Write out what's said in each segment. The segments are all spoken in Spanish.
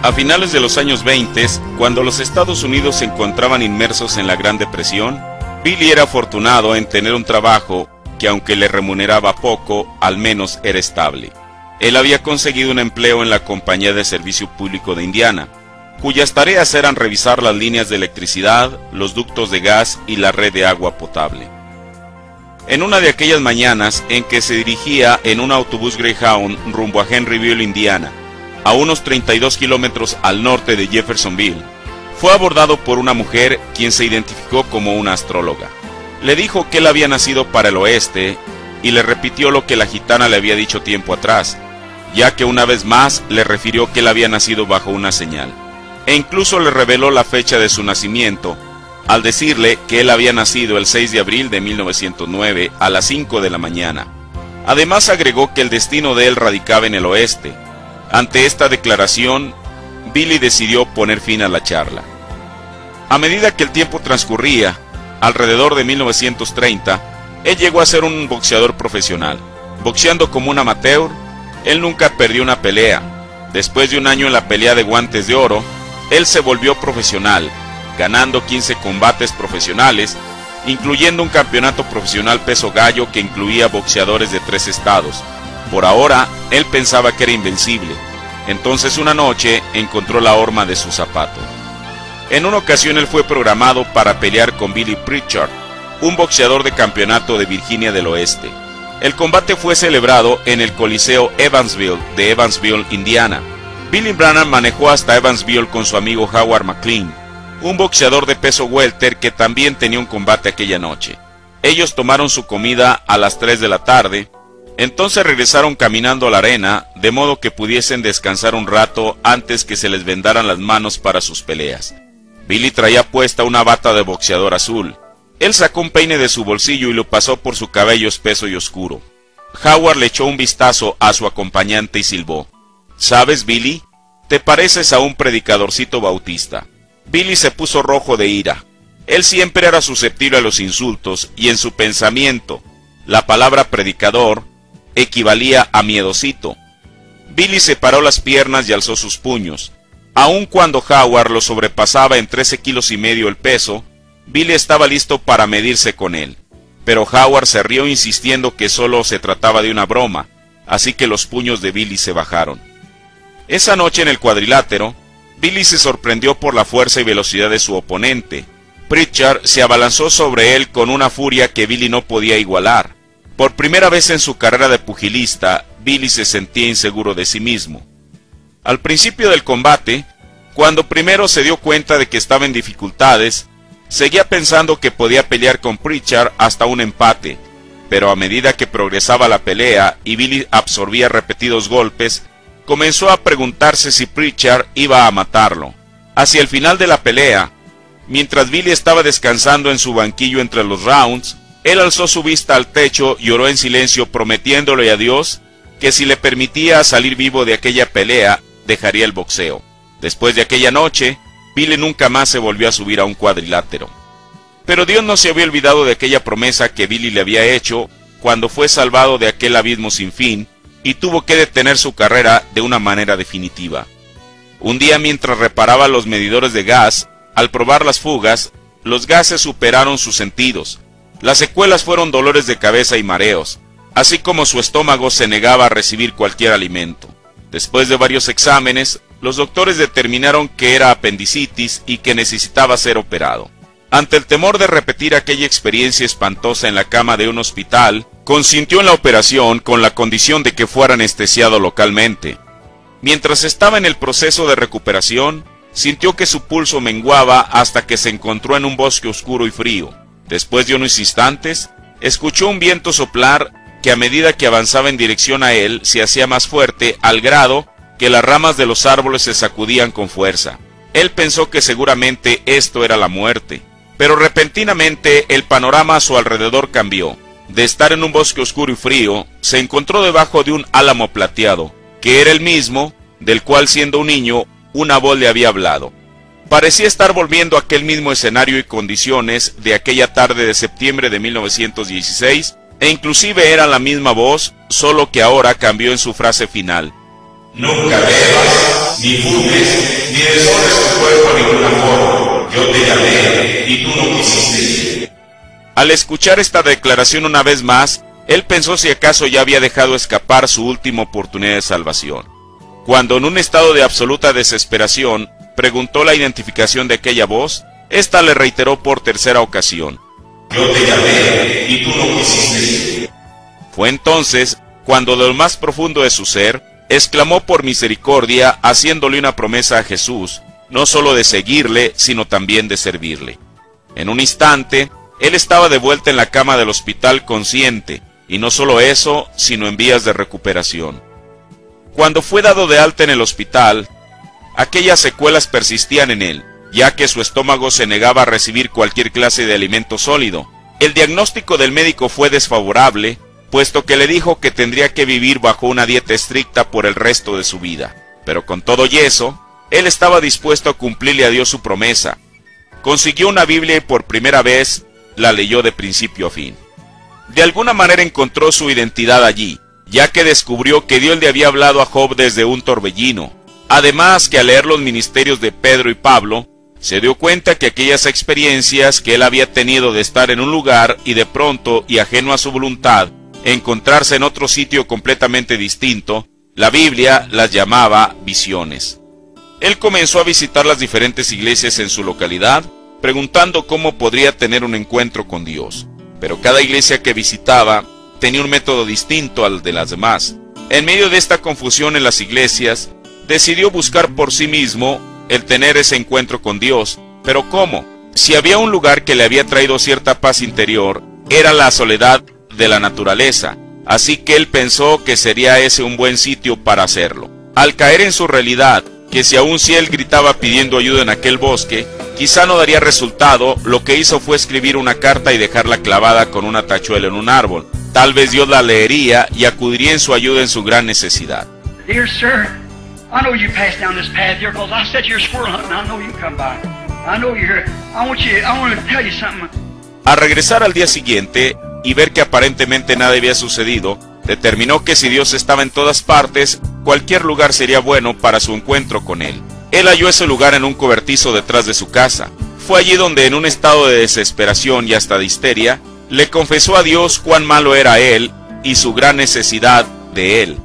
A finales de los años 20, cuando los Estados Unidos se encontraban inmersos en la Gran Depresión, Billy era afortunado en tener un trabajo que, aunque le remuneraba poco, al menos era estable. Él había conseguido un empleo en la Compañía de Servicio Público de Indiana, cuyas tareas eran revisar las líneas de electricidad, los ductos de gas y la red de agua potable. En una de aquellas mañanas en que se dirigía en un autobús Greyhound rumbo a Henryville, Indiana, a unos 32 kilómetros al norte de Jeffersonville, fue abordado por una mujer quien se identificó como una astróloga. Le dijo que él había nacido para el oeste y le repitió lo que la gitana le había dicho tiempo atrás, ya que una vez más le refirió que él había nacido bajo una señal. E incluso le reveló la fecha de su nacimiento, al decirle que él había nacido el 6 de abril de 1909 a las 5 de la mañana. Además agregó que el destino de él radicaba en el oeste. Ante esta declaración, Billy decidió poner fin a la charla. A medida que el tiempo transcurría, alrededor de 1930, él llegó a ser un boxeador profesional. Boxeando como un amateur, él nunca perdió una pelea. Después de un año en la pelea de guantes de oro, él se volvió profesional, ganando 15 combates profesionales, incluyendo un campeonato profesional peso gallo que incluía boxeadores de 3 estados. Por ahora, él pensaba que era invencible. Entonces una noche encontró la horma de su zapato. En una ocasión él fue programado para pelear con Billy Pritchard, un boxeador de campeonato de Virginia del Oeste. El combate fue celebrado en el Coliseo Evansville de Evansville, Indiana. Billy Branham manejó hasta Evansville con su amigo Howard McLean, un boxeador de peso welter que también tenía un combate aquella noche. Ellos tomaron su comida a las 3 de la tarde, entonces regresaron caminando a la arena, de modo que pudiesen descansar un rato antes que se les vendaran las manos para sus peleas. Billy traía puesta una bata de boxeador azul. Él sacó un peine de su bolsillo y lo pasó por su cabello espeso y oscuro. Howard le echó un vistazo a su acompañante y silbó. «¿Sabes, Billy? Te pareces a un predicadorcito bautista». Billy se puso rojo de ira. Él siempre era susceptible a los insultos y en su pensamiento, la palabra predicador equivalía a miedosito. Billy separó las piernas y alzó sus puños. Aun cuando Howard lo sobrepasaba en 13,5 kilos el peso, Billy estaba listo para medirse con él. Pero Howard se rió insistiendo que solo se trataba de una broma, así que los puños de Billy se bajaron. Esa noche en el cuadrilátero, Billy se sorprendió por la fuerza y velocidad de su oponente. Pritchard se abalanzó sobre él con una furia que Billy no podía igualar. Por primera vez en su carrera de pugilista, Billy se sentía inseguro de sí mismo. Al principio del combate, cuando primero se dio cuenta de que estaba en dificultades, seguía pensando que podía pelear con Pritchard hasta un empate, pero a medida que progresaba la pelea y Billy absorbía repetidos golpes, comenzó a preguntarse si Pritchard iba a matarlo. Hacia el final de la pelea, mientras Billy estaba descansando en su banquillo entre los rounds, él alzó su vista al techo y oró en silencio prometiéndole a Dios que si le permitía salir vivo de aquella pelea, dejaría el boxeo. Después de aquella noche, Billy nunca más se volvió a subir a un cuadrilátero. Pero Dios no se había olvidado de aquella promesa que Billy le había hecho cuando fue salvado de aquel abismo sin fin y tuvo que detener su carrera de una manera definitiva. Un día, mientras reparaba los medidores de gas, al probar las fugas, los gases superaron sus sentidos. Las secuelas fueron dolores de cabeza y mareos, así como su estómago se negaba a recibir cualquier alimento. Después de varios exámenes, los doctores determinaron que era apendicitis y que necesitaba ser operado. Ante el temor de repetir aquella experiencia espantosa en la cama de un hospital, consintió en la operación con la condición de que fuera anestesiado localmente. Mientras estaba en el proceso de recuperación, sintió que su pulso menguaba hasta que se encontró en un bosque oscuro y frío. Después de unos instantes, escuchó un viento soplar que a medida que avanzaba en dirección a él se hacía más fuerte al grado que las ramas de los árboles se sacudían con fuerza. Él pensó que seguramente esto era la muerte, pero repentinamente el panorama a su alrededor cambió. De estar en un bosque oscuro y frío, se encontró debajo de un álamo plateado, que era el mismo del cual siendo un niño una voz le había hablado. Parecía estar volviendo a aquel mismo escenario y condiciones de aquella tarde de septiembre de 1916, e inclusive era la misma voz, solo que ahora cambió en su frase final. Nunca bebas, ni fumes, ni deshonres tu cuerpo de ninguna forma. Yo te llamé, y tú no quisiste ir. Al escuchar esta declaración una vez más, él pensó si acaso ya había dejado escapar su última oportunidad de salvación. Cuando en un estado de absoluta desesperación, preguntó la identificación de aquella voz, ésta le reiteró por tercera ocasión: yo te llamé, y tú no quisiste ir. Fue entonces cuando de lo más profundo de su ser, exclamó por misericordia, haciéndole una promesa a Jesús, no solo de seguirle, sino también de servirle. En un instante, él estaba de vuelta en la cama del hospital consciente, y no solo eso, sino en vías de recuperación. Cuando fue dado de alta en el hospital, aquellas secuelas persistían en él, ya que su estómago se negaba a recibir cualquier clase de alimento sólido. El diagnóstico del médico fue desfavorable, puesto que le dijo que tendría que vivir bajo una dieta estricta por el resto de su vida. Pero con todo y eso, él estaba dispuesto a cumplirle a Dios su promesa. Consiguió una Biblia y por primera vez la leyó de principio a fin. De alguna manera encontró su identidad allí, ya que descubrió que Dios le había hablado a Job desde un torbellino. Además que al leer los ministerios de Pedro y Pablo, se dio cuenta que aquellas experiencias que él había tenido de estar en un lugar y de pronto y ajeno a su voluntad, encontrarse en otro sitio completamente distinto, la Biblia las llamaba visiones. Él comenzó a visitar las diferentes iglesias en su localidad, preguntando cómo podría tener un encuentro con Dios. Pero cada iglesia que visitaba tenía un método distinto al de las demás. En medio de esta confusión en las iglesias, decidió buscar por sí mismo el tener ese encuentro con Dios. ¿Pero cómo? Si había un lugar que le había traído cierta paz interior, era la soledad de la naturaleza, así que él pensó que sería ese un buen sitio para hacerlo. Al caer en su realidad, que si aún si él gritaba pidiendo ayuda en aquel bosque, quizá no daría resultado, lo que hizo fue escribir una carta y dejarla clavada con una tachuela en un árbol. Tal vez Dios la leería y acudiría en su ayuda en su gran necesidad. Dear sir, I know you passed down this path here because I said you're squirrel hunting. I know you come by. I know you're here. I want to tell you something. Al regresar al día siguiente y ver que aparentemente nada había sucedido, determinó que si Dios estaba en todas partes, cualquier lugar sería bueno para su encuentro con Él. Él halló ese lugar en un cobertizo detrás de su casa. Fue allí donde, en un estado de desesperación y hasta de histeria, le confesó a Dios cuán malo era él y su gran necesidad de Él.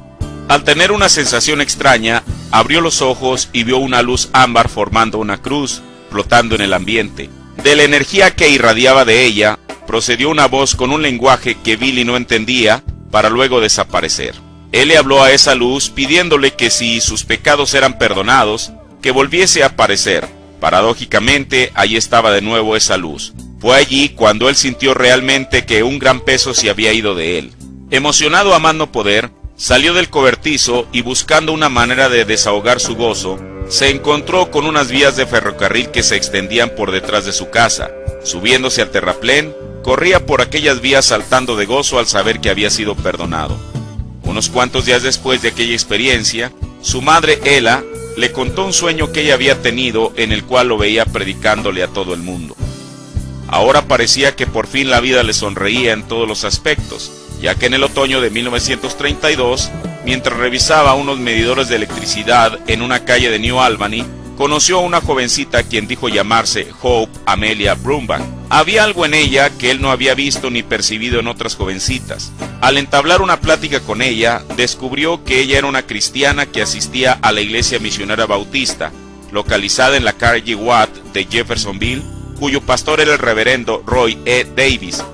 Al tener una sensación extraña, abrió los ojos y vio una luz ámbar formando una cruz, flotando en el ambiente. De la energía que irradiaba de ella, procedió una voz con un lenguaje que Billy no entendía, para luego desaparecer. Él le habló a esa luz pidiéndole que si sus pecados eran perdonados, que volviese a aparecer. Paradójicamente, allí estaba de nuevo esa luz. Fue allí cuando él sintió realmente que un gran peso se había ido de él. Emocionado a más no poder, salió del cobertizo y buscando una manera de desahogar su gozo, se encontró con unas vías de ferrocarril que se extendían por detrás de su casa. Subiéndose al terraplén, corría por aquellas vías saltando de gozo al saber que había sido perdonado. Unos cuantos días después de aquella experiencia, su madre Ela le contó un sueño que ella había tenido en el cual lo veía predicándole a todo el mundo. Ahora parecía que por fin la vida le sonreía en todos los aspectos, ya que en el otoño de 1932, mientras revisaba unos medidores de electricidad en una calle de New Albany, conoció a una jovencita quien dijo llamarse Hope Amelia Brumback. Había algo en ella que él no había visto ni percibido en otras jovencitas. Al entablar una plática con ella, descubrió que ella era una cristiana que asistía a la iglesia misionera bautista, localizada en la Carnegie Watt de Jeffersonville, cuyo pastor era el reverendo Roy E. Davis.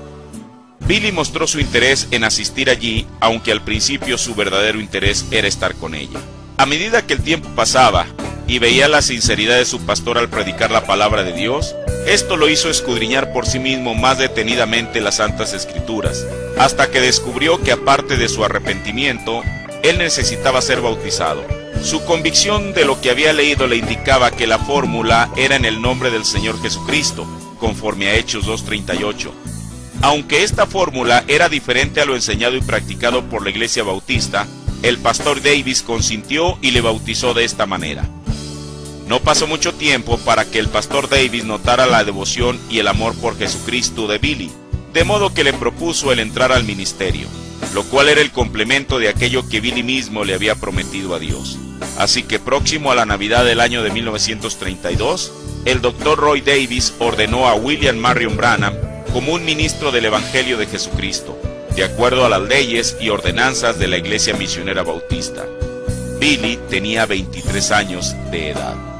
Billy mostró su interés en asistir allí, aunque al principio su verdadero interés era estar con ella. A medida que el tiempo pasaba y veía la sinceridad de su pastor al predicar la palabra de Dios, esto lo hizo escudriñar por sí mismo más detenidamente las Santas Escrituras, hasta que descubrió que aparte de su arrepentimiento, él necesitaba ser bautizado. Su convicción de lo que había leído le indicaba que la fórmula era en el nombre del Señor Jesucristo, conforme a Hechos 2:38. Aunque esta fórmula era diferente a lo enseñado y practicado por la iglesia bautista, el pastor Davis consintió y le bautizó de esta manera. No pasó mucho tiempo para que el pastor Davis notara la devoción y el amor por Jesucristo de Billy, de modo que le propuso el entrar al ministerio, lo cual era el complemento de aquello que Billy mismo le había prometido a Dios. Así que próximo a la Navidad del año de 1932, el Dr. Roy Davis ordenó a William Marion Branham como un ministro del Evangelio de Jesucristo, de acuerdo a las leyes y ordenanzas de la Iglesia Misionera Bautista. Billy tenía 23 años de edad.